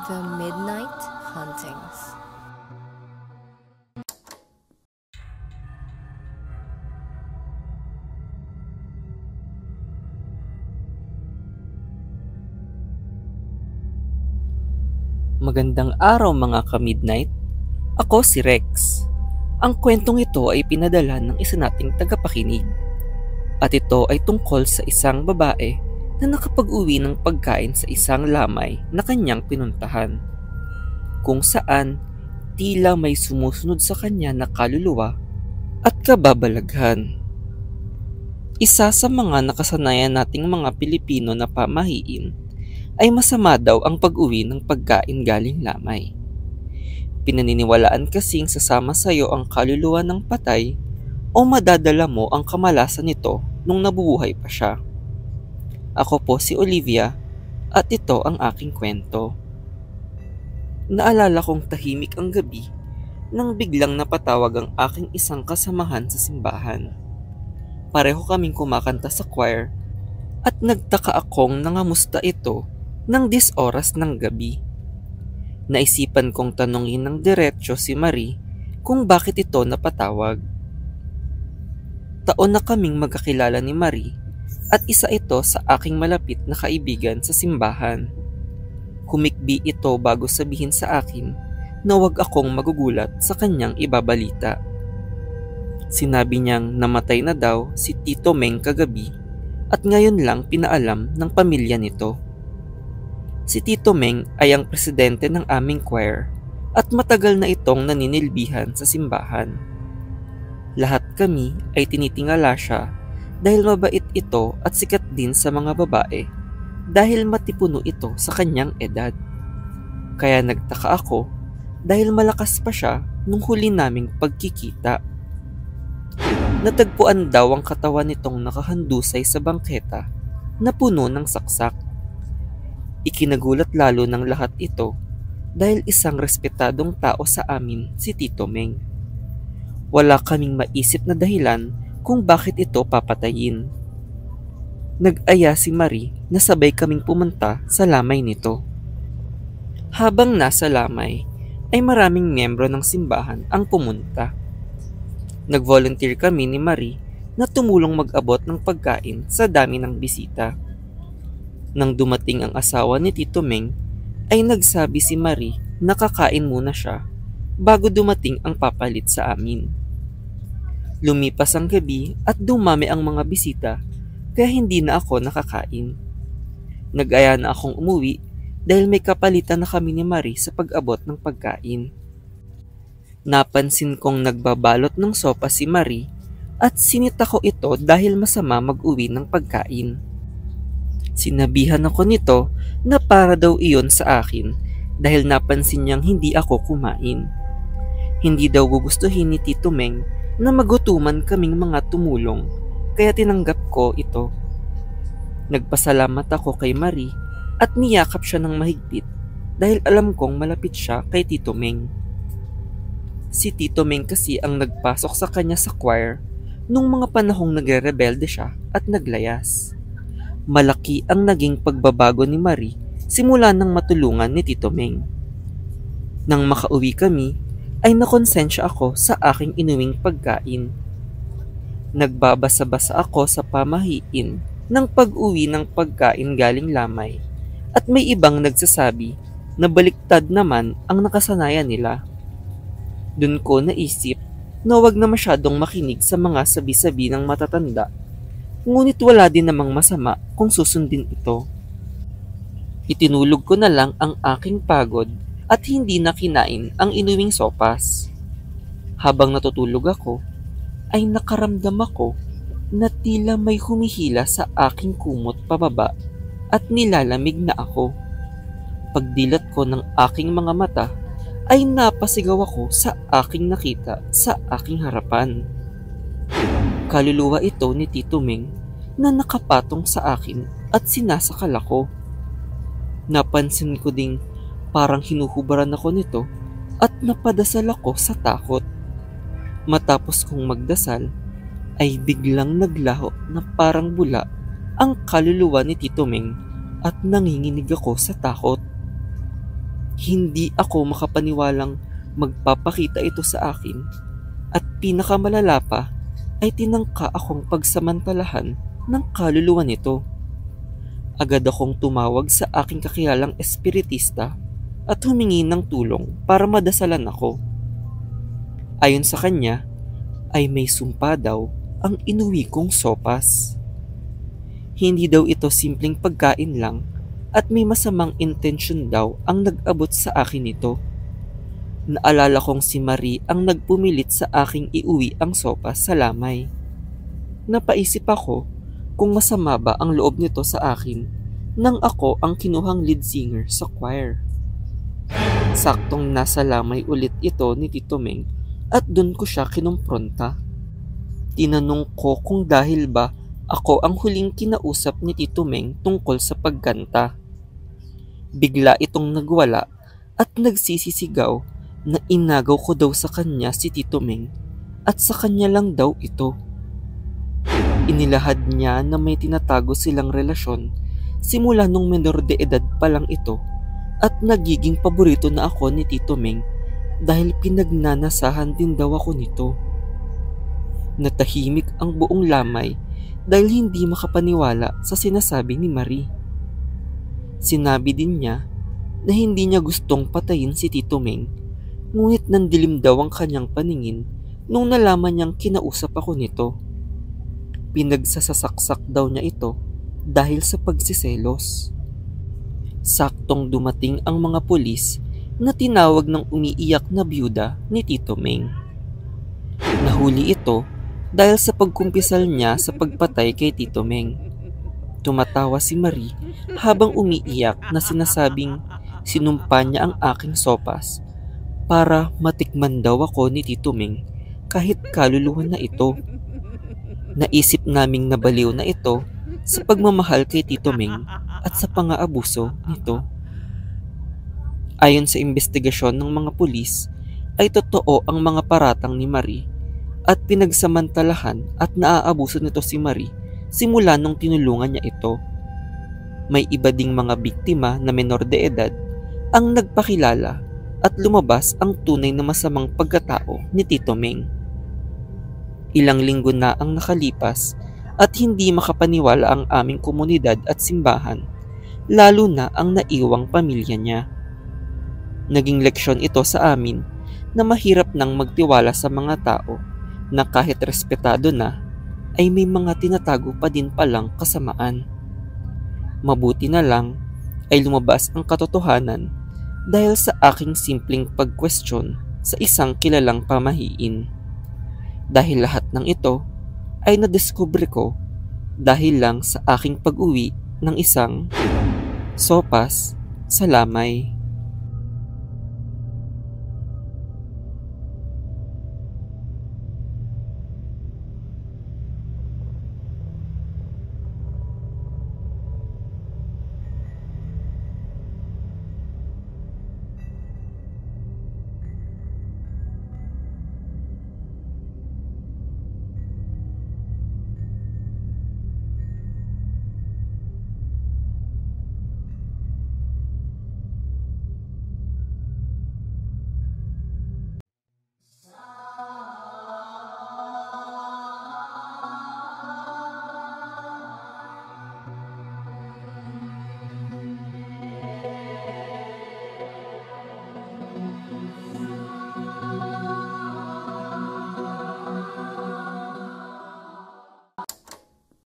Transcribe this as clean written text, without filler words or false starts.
The Midnight Hauntings. Magandang araw mga ka-midnight. Ako si Rex. Ang kwentong ito ay pinadala ng isa nating tagapakinig. At ito ay tungkol sa isang babae na nakapag-uwi ng pagkain sa isang lamay na kanyang pinuntahan. Kung saan tila may sumusunod sa kanya na kaluluwa at kababalaghan. Isa sa mga nakasanayan nating mga Pilipino na pamahiin ay masama daw ang pag-uwi ng pagkain galing lamay. Pinaniniwalaan kasing sasama sa'yo ang kaluluwa ng patay o madadala mo ang kamalasan nito nung nabubuhay pa siya. Ako po si Olivia at ito ang aking kwento. Naalala kong tahimik ang gabi nang biglang napatawag ang aking isang kasamahan sa simbahan. Pareho kaming kumakanta sa choir at nagtaka akong nangamusta ito ng 10 oras ng gabi. Naisipan kong tanungin ng diretsyo si Marie kung bakit ito napatawag. Taon na kaming magkakilala ni Marie at isa ito sa aking malapit na kaibigan sa simbahan. Humikbi ito bago sabihin sa akin na wag akong magugulat sa kanyang ibabalita. Sinabi niyang namatay na daw si Tito Meng kagabi at ngayon lang pinaalam ng pamilya nito. Si Tito Meng ay ang presidente ng aming choir at matagal na itong naninilbihan sa simbahan. Lahat kami ay tinitingala siya dahil mabait ito at sikat din sa mga babae dahil matipuno ito sa kanyang edad. Kaya nagtaka ako dahil malakas pa siya nung huli naming pagkikita. Natagpuan daw ang katawan nitong nakahandusay sa bangketa na puno ng saksak. Ikinagulat lalo ng lahat ito dahil isang respetadong tao sa amin si Tito Meng. Wala kaming maisip na dahilan kung bakit ito papatayin. Nag-aya si Marie na sabay kaming pumunta sa lamay nito. Habang nasa lamay ay maraming miyembro ng simbahan ang pumunta. Nag-volunteer kami ni Marie na tumulong mag-abot ng pagkain sa dami ng bisita. Nang dumating ang asawa ni Tito Meng, ay nagsabi si Marie na kakain muna siya bago dumating ang papalit sa amin. Lumipas ang gabi at dumami ang mga bisita kaya hindi na ako nakakain. Nag-aya na akong umuwi dahil may kapalitan na kami ni Marie sa pag-abot ng pagkain. Napansin kong nagbabalot ng sopa si Marie at sinita ko ito dahil masama mag-uwi ng pagkain. Sinabihan ako nito na para daw iyon sa akin dahil napansin niyang hindi ako kumain. Hindi daw gugustuhin ni Tito Meng na magutuman kaming mga tumulong kaya tinanggap ko ito. Nagpasalamat ako kay Marie at niyakap siya ng mahigpit dahil alam kong malapit siya kay Tito Meng. Si Tito Meng kasi ang nagpasok sa kanya sa choir nung mga panahong nagre-rebelde siya at naglayas. Malaki ang naging pagbabago ni Marie simula nang matulungan ni Tito Meng. Nang makauwi kami, ay nakonsensya ako sa aking inuwing pagkain. Nagbabasa-basa ako sa pamahiin ng pag-uwi ng pagkain galing lamay at may ibang nagsasabi na baliktad naman ang nakasanayan nila. Dun ko naisip na wag na masyadong makinig sa mga sabi-sabi ng matatanda. Ngunit wala din namang masama kung susundin ito. Itinulog ko na lang ang aking pagod at hindi na kinain ang inuwing sopas. Habang natutulog ako, ay nakaramdam ako na tila may humihila sa aking kumot pababa at nilalamig na ako. Pagdilat ko ng aking mga mata, ay napasigaw ako sa aking nakita sa aking harapan. Kaluluwa ito ni Tito Meng na nakapatong sa akin at sinasakal ako. Napansin ko ding parang hinuhubaran ako nito at napadasal ako sa takot. Matapos kong magdasal ay biglang naglaho na parang bula ang kaluluwa ni Tito Meng at nanginginig ako sa takot. Hindi ako makapaniwalang magpapakita ito sa akin at pinakamalala pa ay tinangka akong pagsamantalahan ng kaluluwa nito. Agad akong tumawag sa aking kakilalang espiritista at humingi ng tulong para madasalan ako. Ayon sa kanya, ay may sumpa daw ang inuwi kong sopas. Hindi daw ito simpleng pagkain lang at may masamang intensyon daw ang nag-abot sa akin nito. Naalala kong si Marie ang nagpumilit sa aking iuwi ang sopas sa lamay. Napaisip ako kung masama ba ang loob nito sa akin nang ako ang kinuhang lead singer sa choir. Saktong nasa lamay ulit ito ni Tito Meng at dun ko siya kinumpronta. Tinanong ko kung dahil ba ako ang huling kinausap ni Tito Meng tungkol sa pagkanta. Bigla itong nagwala at nagsisisigaw na inagaw ko daw sa kanya si Tito Meng at sa kanya lang daw ito. Inilahad niya na may tinatago silang relasyon simula nung menor de edad pa lang ito at nagiging paborito na ako ni Tito Meng dahil pinagnanasahan din daw ako nito. Natahimik ang buong lamay dahil hindi makapaniwala sa sinasabi ni Marie. Sinabi din niya na hindi niya gustong patayin si Tito Meng, ngunit nandilim daw ang kanyang paningin nung nalaman niyang kinausap ako nito. Pinagsasasaksak daw niya ito dahil sa pagsiselos. Saktong dumating ang mga pulis na tinawag ng umiiyak na byuda ni Tito Meng. Nahuli ito dahil sa pagkumpisal niya sa pagpatay kay Tito Meng. Tumatawa si Marie habang umiiyak na sinasabing sinumpa niya ang aking sopas para matikman daw ako ni Tito Meng kahit kaluluwa na ito. Naisip naming nabaliw na ito sa pagmamahal kay Tito Meng at sa pang-aabuso nito. Ayon sa investigasyon ng mga pulis, ay totoo ang mga paratang ni Marie at pinagsamantalahan at naaabuso nito si Marie simula nung tinulungan niya ito. May iba ding mga biktima na menor de edad ang nagpakilala at lumabas ang tunay na masamang pagkatao ni Tito Meng. Ilang linggo na ang nakalipas at hindi makapaniwala ang aming komunidad at simbahan, lalo na ang naiwang pamilya niya. Naging leksyon ito sa amin na mahirap nang magtiwala sa mga tao na kahit respetado na, ay may mga tinatago pa din palang kasamaan. Mabuti na lang ay lumabas ang katotohanan dahil sa aking simpleng pag-question sa isang kilalang pamahiin. Dahil lahat ng ito ay nadiskubre ko dahil lang sa aking pag-uwi ng isang sopas sa lamay.